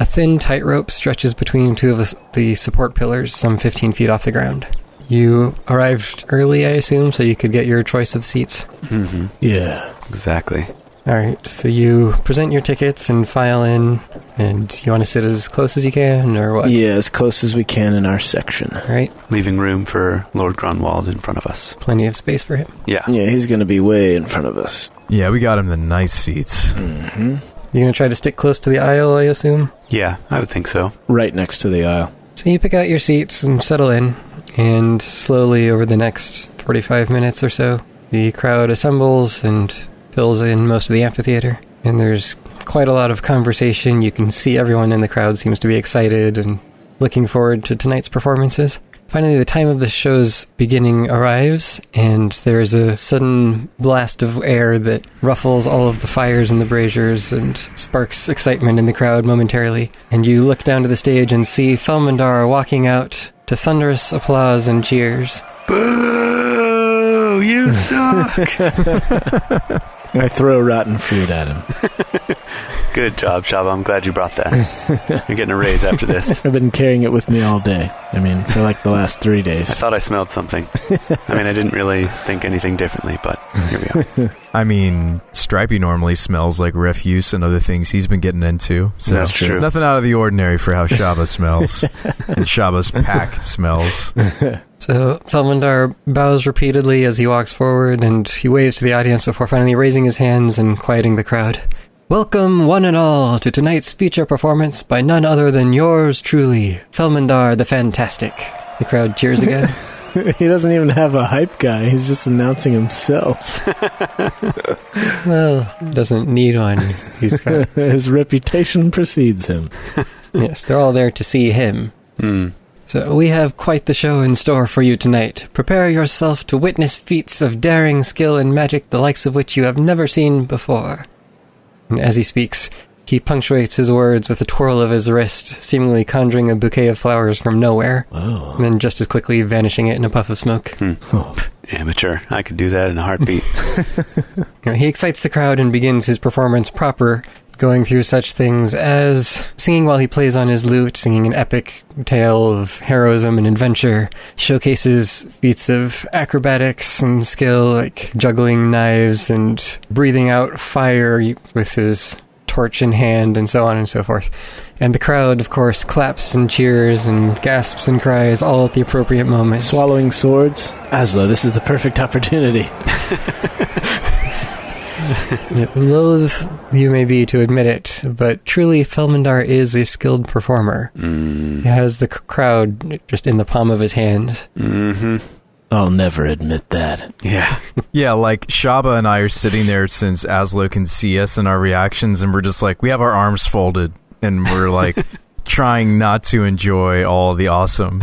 A thin tightrope stretches between two of the support pillars, some 15 feet off the ground. You arrived early, I assume, so you could get your choice of seats. Mm-hmm. Yeah. Exactly. All right, so you present your tickets and file in, and you want to sit as close as you can, or what? Yeah, as close as we can in our section. All right. Leaving room for Lord Grunwald in front of us. Plenty of space for him. Yeah. Yeah, he's going to be way in front of us. Yeah, we got him the nice seats. Mm-hmm. You're going to try to stick close to the aisle, I assume? Yeah, I would think so. Right next to the aisle. So you pick out your seats and settle in, and slowly over the next 45 minutes or so, the crowd assembles and fills in most of the amphitheater. And there's quite a lot of conversation. You can see everyone in the crowd seems to be excited and looking forward to tonight's performances. Finally, the time of the show's beginning arrives, and there's a sudden blast of air that ruffles all of the fires in the braziers and sparks excitement in the crowd momentarily. And you look down to the stage and see Felmandar walking out to thunderous applause and cheers. Boo! You suck! I throw rotten fruit at him. Good job, Shabba. I'm glad you brought that. You're getting a raise after this. I've been carrying it with me all day. I mean, for like the last 3 days. I thought I smelled something. I mean, I didn't really think anything differently, but here we are. I mean, Stripey normally smells like refuse and other things he's been getting into. So That's true. Nothing out of the ordinary for how Shabba smells. And Shabba's pack smells. So Felmandar bows repeatedly as he walks forward, and he waves to the audience before finally raising his hands and quieting the crowd. Welcome, one and all, to tonight's feature performance by none other than yours truly, Felmandar the Fantastic. The crowd cheers again. He doesn't even have a hype guy. He's just announcing himself. Well, doesn't need one. He's got... His reputation precedes him. Yes, they're all there to see him. So we have quite the show in store for you tonight. Prepare yourself to witness feats of daring, skill, and magic the likes of which you have never seen before. And as he speaks, he punctuates his words with a twirl of his wrist, seemingly conjuring a bouquet of flowers from nowhere, and then just as quickly vanishing it in a puff of smoke. Amateur. I could do that in a heartbeat. He excites the crowd and begins his performance proper, going through such things as singing while he plays on his lute, singing an epic tale of heroism and adventure, showcases feats of acrobatics and skill, like juggling knives and breathing out fire with his torch in hand, and so on and so forth. And the crowd, of course, claps and cheers and gasps and cries all at the appropriate moments. Swallowing swords? Azlo, this is the perfect opportunity. Loath you may be to admit it, but truly Felmandar is a skilled performer. He has the crowd just in the palm of his hand. I'll never admit that. Yeah. Yeah, like Shabba and I are sitting there since Azlo can see us and our reactions, and we're just like, we have our arms folded, and we're like trying not to enjoy all the awesome.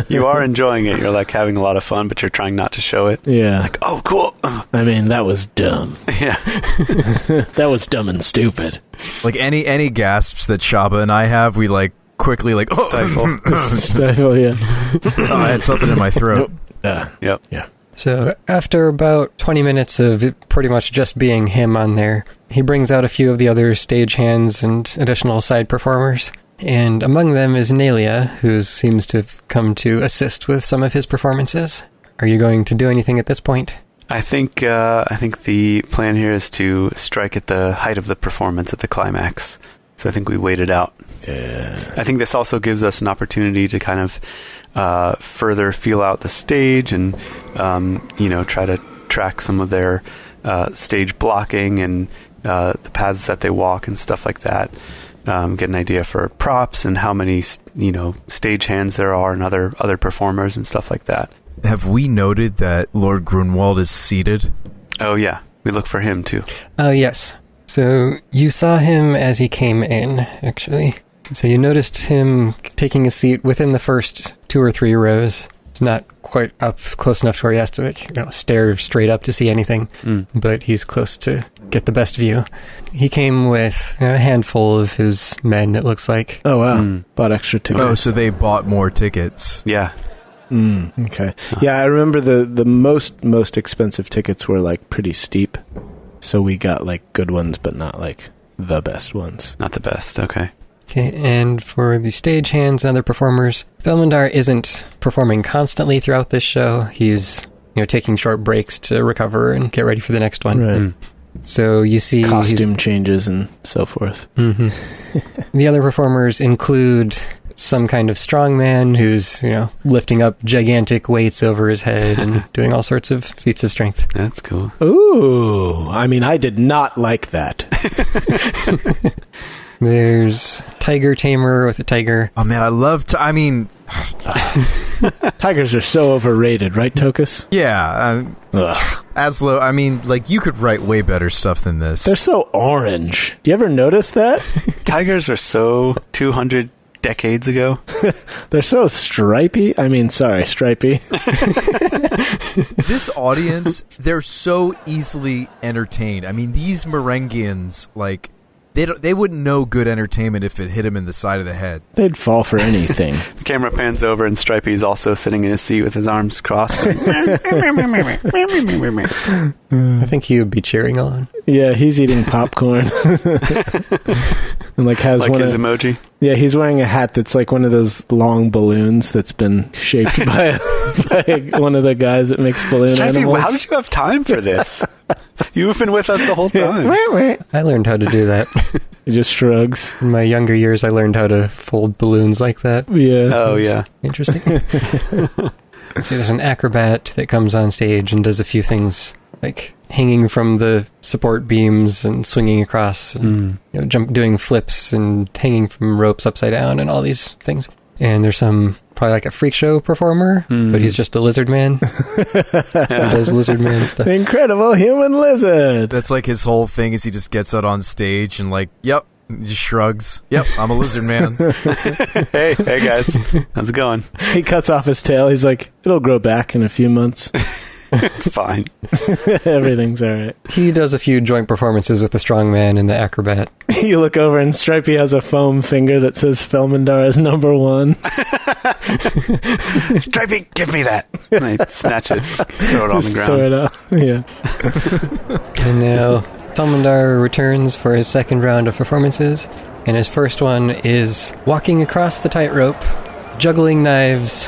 You are enjoying it. You're like having a lot of fun, but you're trying not to show it. Yeah. Like, oh, cool. I mean, that was dumb. Yeah. That was dumb and stupid. Like any gasps that Shabba and I have, we like quickly like Stifle. Stifle, yeah. I had something in my throat. Yep. Yeah. So after about 20 minutes of it pretty much just being him on there, he brings out a few of the other stagehands and additional side performers. And among them is Nalia, who seems to have come to assist with some of his performances. Are you going to do anything at this point? I think the plan here is to strike at the height of the performance at the climax. So I think we wait it out. Yeah. I think this also gives us an opportunity to kind of further feel out the stage and, try to track some of their stage blocking and the paths that they walk and stuff like that. Get an idea for props and how many, stage hands there are and other performers and stuff like that. Have we noted that Lord Grunwald is seated? Oh, yeah. We look for him, too. Oh, yes. So you saw him as he came in, actually. So you noticed him taking a seat within the first 2 or 3 rows. It's not quite up close enough to where he has to stare straight up to see anything, but he's close to get the best view. He came with a handful of his men, it looks like. Oh, wow. Bought extra tickets. Oh, so they bought more tickets. Yeah. Okay. Yeah, I remember the most expensive tickets were like pretty steep. So we got like good ones, but not like the best ones. Not the best, okay. Okay, and for the stagehands and other performers, Felmandar isn't performing constantly throughout this show. He's, taking short breaks to recover and get ready for the next one. Right. So you see costume changes and so forth. Mm-hmm. The other performers include some kind of strongman who's, lifting up gigantic weights over his head and doing all sorts of feats of strength. That's cool. Ooh, I mean, I did not like that. There's Tiger Tamer with a tiger. Oh, man, I love... Tigers are so overrated, right, Tokas? Yeah. Azlo, you could write way better stuff than this. They're so orange. Do you ever notice that? Tigers are so 200 decades ago. They're so stripy. Stripy. This audience, they're so easily entertained. These Merengians, they wouldn't know good entertainment if it hit them in the side of the head. They'd fall for anything. The camera pans over and Stripey's also sitting in his seat with his arms crossed. I think he would be cheering on. Yeah, he's eating popcorn. And has like one his of, emoji. Yeah, he's wearing a hat that's like one of those long balloons that's been shaped by one of the guys that makes balloon Stripey, animals. how did you have time for this? You've been with us the whole time. I learned how to do that. He just shrugs. In my younger years, I learned how to fold balloons like that. Yeah. Oh, yeah. Interesting. See, there's an acrobat that comes on stage and does a few things, like hanging from the support beams and swinging across, and, doing flips and hanging from ropes upside down and all these things. And there's probably like a freak show performer, but he's just a lizard man. He does lizard man stuff. The incredible human lizard. That's like his whole thing is he just gets out on stage and yep, he just shrugs. Yep, I'm a lizard man. Hey guys, how's it going? He cuts off his tail. He's like, it'll grow back in a few months. It's fine. Everything's all right. He does a few joint performances with the strongman and the acrobat. You look over and Stripey has a foam finger that says Felmandar is number 1. Stripey, give me that. And I snatch it, throw it on the ground. Throw it out. Yeah. And now Felmandar returns for his second round of performances, and his first one is walking across the tightrope, juggling knives,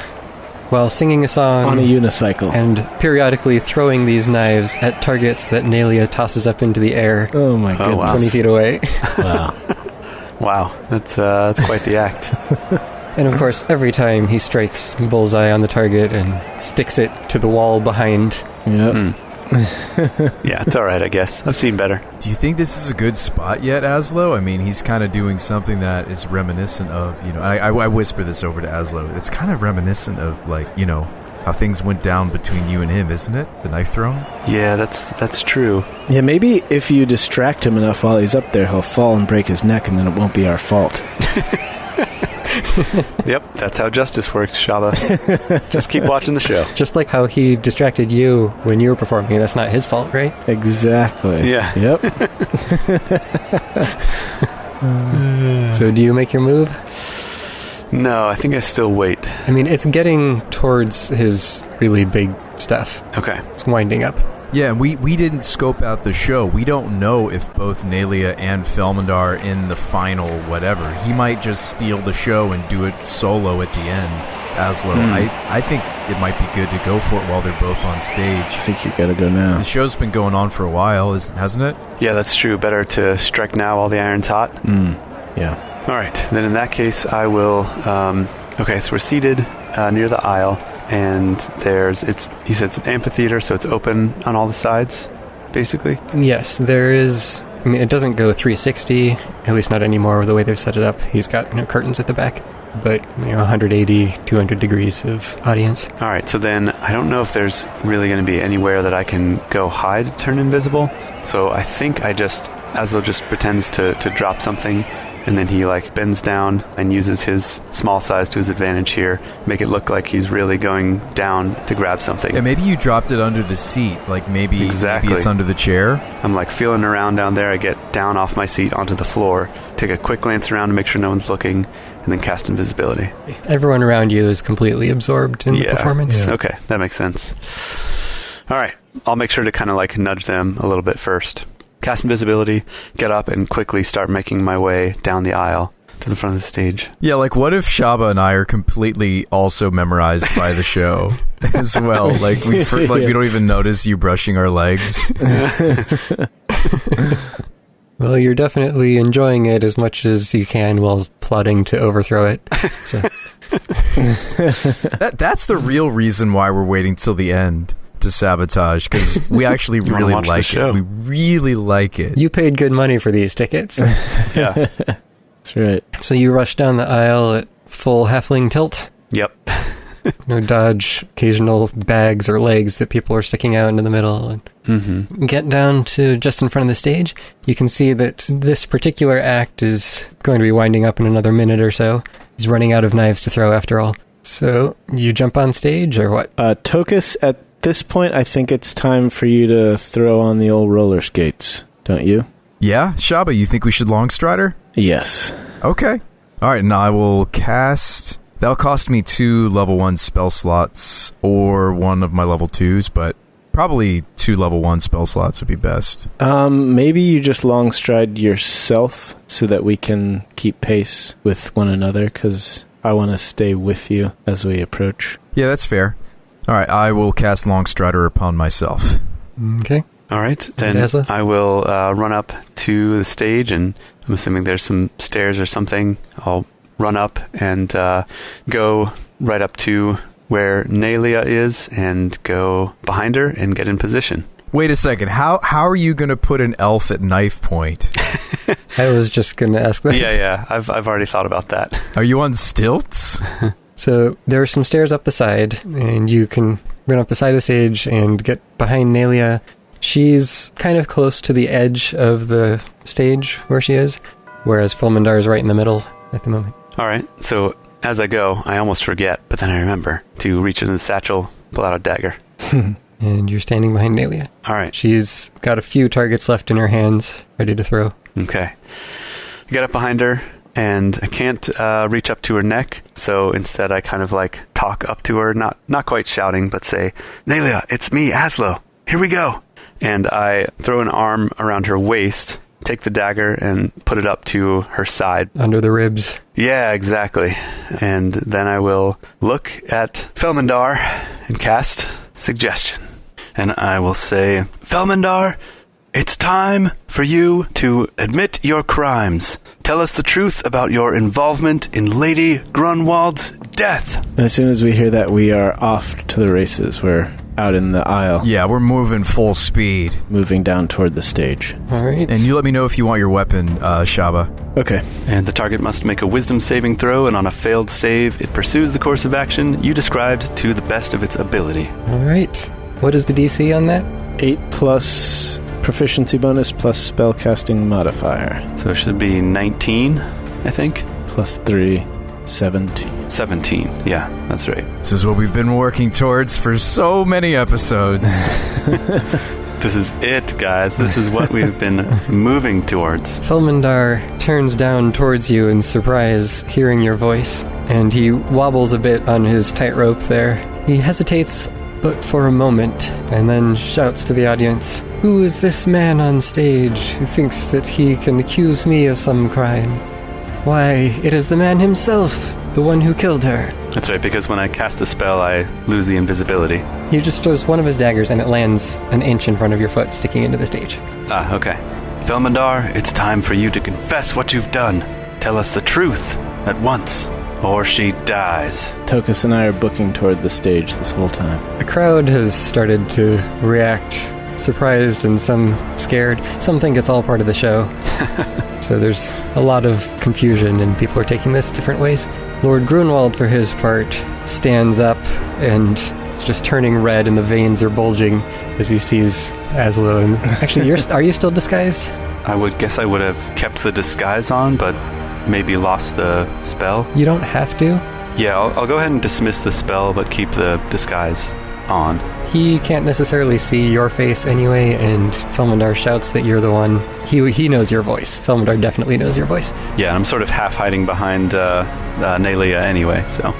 while singing a song on a unicycle and periodically throwing these knives at targets that Nalia tosses up into the air. Oh my goodness. Wow. 20 feet away. Wow, that's quite the act. And of course, every time he strikes bullseye on the target and sticks it to the wall behind. Yep. Yeah, it's all right, I guess. I've seen better. Do you think this is a good spot yet, Azlo? He's kind of doing something that is reminiscent of, I whisper this over to Azlo. It's kind of reminiscent of, how things went down between you and him, isn't it? The knife throwing? Yeah, that's true. Yeah, maybe if you distract him enough while he's up there, he'll fall and break his neck, and then it won't be our fault. Yep, that's how justice works, Shabba. Just keep watching the show. Just like how he distracted you when you were performing. That's not his fault, right? Exactly. Yeah. Yep. So do you make your move? No, I think I still wait. It's getting towards his really big stuff. Okay. It's winding up. Yeah, and we didn't scope out the show. We don't know if both Nalia and Felmandar are in the final whatever. He might just steal the show and do it solo at the end, Azlo. I think it might be good to go for it while they're both on stage. I think you gotta go now. The show's been going on for a while, hasn't it? Yeah, that's true. Better to strike now while the iron's hot. Yeah. All right. Then in that case, I will... okay, so we're seated. near the aisle, and he said it's an amphitheater, so it's open on all the sides, basically? Yes, there is. I mean, it doesn't go 360, at least not anymore the way they've set it up. He's got curtains at the back, but 180, 200 degrees of audience. All right, so then I don't know if there's really going to be anywhere that I can go hide, turn invisible. So I think Azlo just pretends to drop something, and then he bends down and uses his small size to his advantage here, make it look like he's really going down to grab something. Yeah, maybe you dropped it under the seat. Maybe it's under the chair. I'm feeling around down there. I get down off my seat onto the floor, take a quick glance around to make sure no one's looking, and then cast invisibility. Everyone around you is completely absorbed in the performance. Yeah. Okay, that makes sense. All right, I'll make sure to kind of nudge them a little bit first. Cast invisibility, get up, and quickly start making my way down the aisle to the front of the stage. Yeah, what if Shabba and I are completely also memorized by the show as well? We don't even notice you brushing our legs. Well, you're definitely enjoying it as much as you can while plotting to overthrow it. So. That's the real reason why we're waiting till the end to sabotage, because we actually really like it. We really like it. You paid good money for these tickets. Yeah. That's right. So you rush down the aisle at full halfling tilt? Yep. No dodge occasional bags or legs that people are sticking out into the middle. And get down to just in front of the stage. You can see that this particular act is going to be winding up in another minute or so. He's running out of knives to throw after all. So you jump on stage or what? Tokas, at this point, I think it's time for you to throw on the old roller skates, don't you? Yeah? Shabba, you think we should Longstrider? Yes. Okay. All right, and I will cast... That'll cost me 2 level 1 spell slots or 1 of my level 2s, but probably 2 level 1 spell slots would be best. Maybe you just Longstride yourself so that we can keep pace with one another, because I want to stay with you as we approach. Yeah, that's fair. All right, I will cast Longstrider upon myself. Okay. All right, then I will run up to the stage, and I'm assuming there's some stairs or something. I'll run up and go right up to where Nalia is and go behind her and get in position. Wait a second. How are you going to put an elf at knife point? I was just going to ask that. Yeah. I've already thought about that. Are you on stilts? So there are some stairs up the side, and you can run up the side of the stage and get behind Nalia. She's kind of close to the edge of the stage where she is, whereas Fulmandar is right in the middle at the moment. All right, so as I go, I almost forget, but then I remember to reach into the satchel, pull out a dagger. And you're standing behind Nalia. All right. She's got a few targets left in her hands, ready to throw. Okay. I get up behind her, and I can't reach up to her neck, so instead I kind of talk up to her, not quite shouting, but say, Nalia, it's me, Azlo. Here we go. And I throw an arm around her waist, take the dagger, and put it up to her side. Under the ribs. Yeah, exactly. And then I will look at Felmandar and cast Suggestion. And I will say, Felmandar, it's time for you to admit your crimes. Tell us the truth about your involvement in Lady Grunwald's death. And as soon as we hear that, we are off to the races. We're out in the aisle. Yeah, we're moving full speed. Moving down toward the stage. All right. And you let me know if you want your weapon, Shabba. Okay. And the target must make a wisdom saving throw, and on a failed save, it pursues the course of action you described to the best of its ability. All right. What is the DC on that? 8 plus proficiency bonus plus spellcasting modifier. So it should be 19, I think. Plus 3, 17. 17, yeah, that's right. This is what we've been working towards for so many episodes. This is it, guys. This is what we've been moving towards. Fulmandar turns down towards you in surprise, hearing your voice, and he wobbles a bit on his tightrope there. He hesitates but for a moment, and then shouts to the audience, "Who is this man on stage who thinks that he can accuse me of some crime? Why, it is the man himself, the one who killed her." That's right, because when I cast the spell, I lose the invisibility. He just throws one of his daggers, and it lands an inch in front of your foot, sticking into the stage. Ah, okay. Felmandar, it's time for you to confess what you've done. Tell us the truth at once. or she dies. Tokas and I are booking toward the stage this whole time. The crowd has started to react, surprised and some scared. Some think it's all part of the show. So there's a lot of confusion and people are taking this different ways. Lord Grunwald, for his part, stands up and just turning red and the veins are bulging as he sees Azlo. And actually, are you still disguised? I would guess I would have kept the disguise on, but maybe lost the spell. You don't have to. Yeah, I'll go ahead and dismiss the spell, but keep the disguise on. He can't necessarily see your face anyway, and Felmandar shouts that you're the one. He knows your voice. Felmandar definitely knows your voice. Yeah, I'm sort of half hiding behind Nalia anyway, so...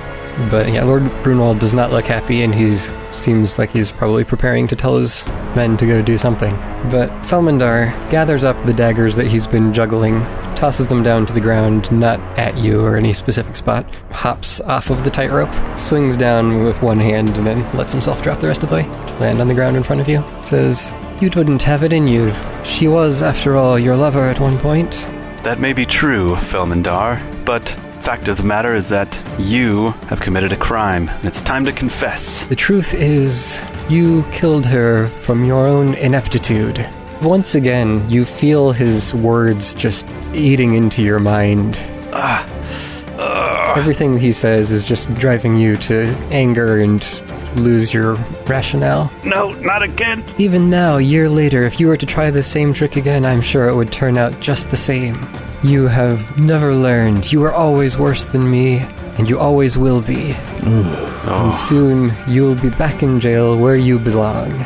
But yeah, Lord Grunwald does not look happy, and he seems like he's probably preparing to tell his men to go do something. But Felmandar gathers up the daggers that he's been juggling, tosses them down to the ground, not at you or any specific spot, hops off of the tightrope, swings down with one hand, and then lets himself drop the rest of the way to land on the ground in front of you. Says, "You wouldn't have it in you. She was, after all, your lover at one point." That may be true, Felmandar, but... fact of the matter is that you have committed a crime, and it's time to confess. The truth is, you killed her from your own ineptitude. Once again, you feel his words just eating into your mind. Everything he says is just driving you to anger and lose your rationale. No, not again! Even now, a year later, if you were to try the same trick again, I'm sure it would turn out just the same. You have never learned. You are always worse than me, and you always will be. And soon, you'll be back in jail where you belong.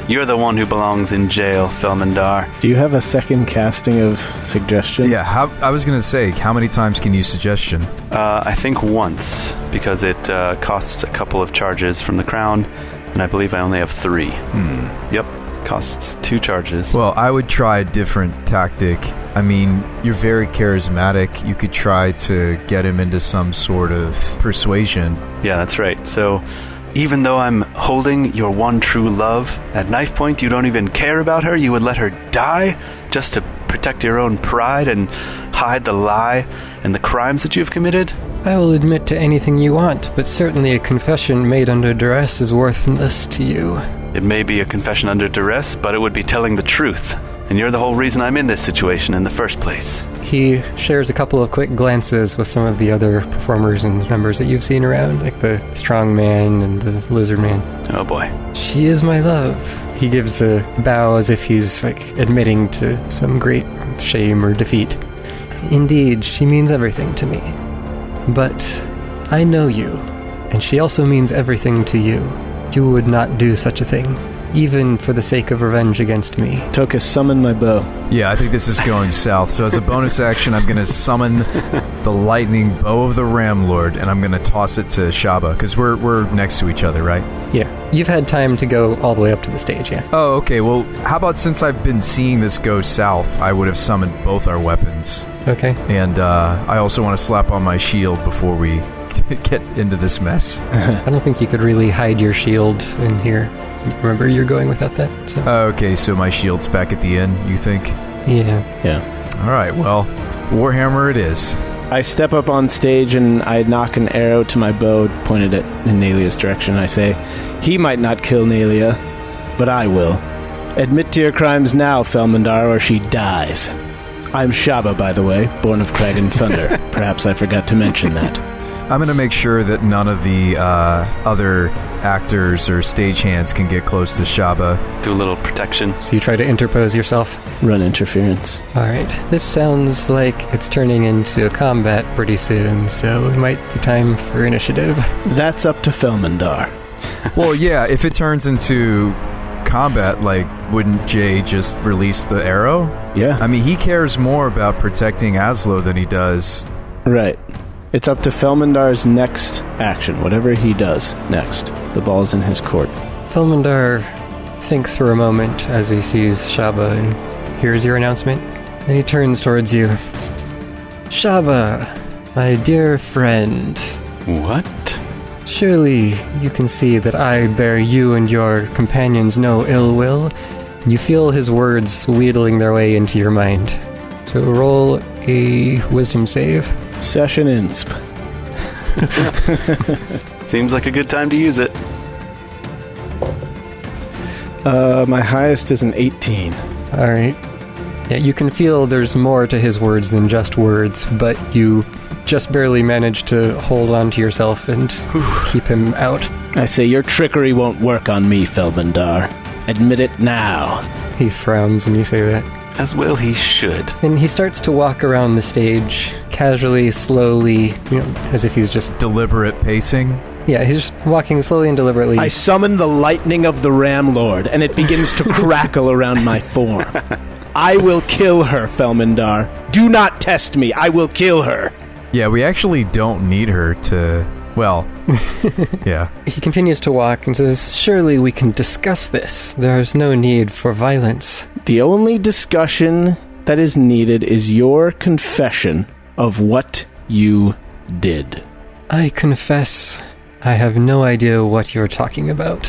You're the one who belongs in jail, Felmandar. Do you have a second casting of suggestion? Yeah, I was going to say, how many times can you use suggestion? I think once, because it costs a couple of charges from the crown, and I believe I only have 3. Yep, costs 2 charges. Well, I would try a different tactic. I mean, you're very charismatic. You could try to get him into some sort of persuasion. Yeah, that's right. So, even though I'm holding your one true love, at knife point you don't even care about her, you would let her die just to protect your own pride and hide the lie and the crimes that you've committed? I will admit to anything you want, but certainly a confession made under duress is worthless to you. It may be a confession under duress, but it would be telling the truth. And you're the whole reason I'm in this situation in the first place. He shares a couple of quick glances with some of the other performers and members that you've seen around, like the strong man and the lizard man. Oh boy. She is my love. He gives a bow as if he's admitting to some great shame or defeat. Indeed, she means everything to me. But I know you, and she also means everything to you. You would not do such a thing, even for the sake of revenge against me. Tokas, summon my bow. Yeah, I think this is going south. So as a bonus action, I'm going to summon the lightning bow of the Ram Lord, and I'm going to toss it to Shabba, because we're next to each other, right? Yeah. You've had time to go all the way up to the stage, yeah. Oh, okay. Well, how about since I've been seeing this go south, I would have summoned both our weapons. Okay. And I also want to slap on my shield before we get into this mess. I don't think you could really hide your shield in here. Remember, you're going without that? So. Okay, so my shield's back at the inn, you think? Yeah. All right, well, Warhammer it is. I step up on stage and I knock an arrow to my bow pointed in Nalia's direction. I say, "He might not kill Nalia, but I will. Admit to your crimes now, Felmandar, or she dies. I'm Shabba, by the way, born of Crag and Thunder. Perhaps I forgot to mention that." I'm going to make sure that none of the other actors or stagehands can get close to Shabba. Do a little protection. So you try to interpose yourself? Run interference. Alright, this sounds like it's turning into a combat pretty soon, so it might be time for initiative. That's up to Felmandar. Well, yeah, if it turns into combat, wouldn't Jay just release the arrow? Yeah. I mean, he cares more about protecting Azlo than he does. Right. It's up to Felmandar's next action, whatever he does next. The ball's in his court. Felmandar thinks for a moment as he sees Shabba and hears your announcement. Then he turns towards you. "Shabba, my dear friend." What? "Surely you can see that I bear you and your companions no ill will." You feel his words wheedling their way into your mind. So roll a wisdom save. Session insp. Seems like a good time to use it. My highest is an 18. All right. Yeah, you can feel there's more to his words than just words, but you just barely manage to hold on to yourself and keep him out. I say your trickery won't work on me, Felbandar. Admit it now. He frowns when you say that. As well he should. And he starts to walk around the stage, casually, slowly, as if he's just... Deliberate pacing. Yeah, he's just walking slowly and deliberately. I summon the lightning of the Ram Lord, and it begins to crackle around my form. I will kill her, Felmandar. Do not test me. I will kill her. Yeah, we actually don't need her to... Well, yeah. He continues to walk and says, surely we can discuss this. There's no need for violence. The only discussion that is needed is your confession of what you did. I confess, I have no idea what you're talking about.